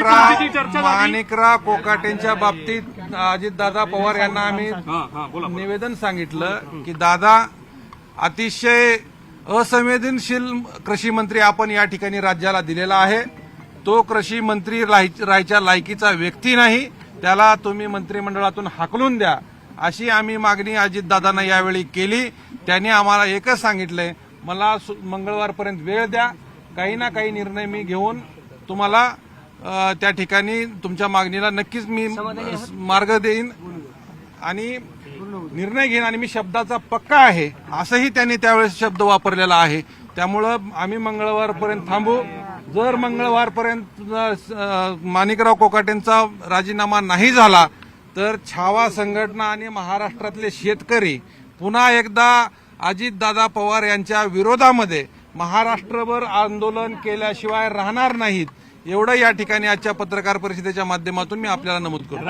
माणिकराव कोकाटेंच्या बाबतीत अजितदादा पवार यांना आम्ही निवेदन सांगितलं की दादा अतिशय असंवेदनशील कृषी मंत्री आपण या ठिकाणी राज्याला दिलेला आहे. तो कृषी मंत्री राहायच्या लायकीचा व्यक्ती नाही, त्याला तुम्ही मंत्रिमंडळातून हाकलून द्या अशी आम्ही मागणी अजितदादांना यावेळी केली. त्यांनी आम्हाला एकच सांगितलंय, मला मंगळवारपर्यंत वेळ द्या, काही ना काही निर्णय मी घेऊन तुम्हाला त्या ठिकाणी तुमच्या मागणीला नक्कीच मी मार्ग देईन आणि निर्णय घेईन आणि मी शब्दाचा पक्का आहे असंही त्यांनी त्यावेळेस शब्द वापरलेला आहे. त्यामुळं आम्ही मंगळवारपर्यंत थांबू. जर मंगळवारपर्यंत माणिकराव कोकाटेंचा राजीनामा नाही झाला तर छावा संघटना आणि महाराष्ट्रातले शेतकरी पुन्हा एकदा अजितदादा पवार यांच्या विरोधामध्ये महाराष्ट्रभर आंदोलन केल्याशिवाय राहणार नाहीत, एवढं या ठिकाणी आजच्या पत्रकार परिषदेच्या माध्यमातून मी आपल्याला नमूद करतो.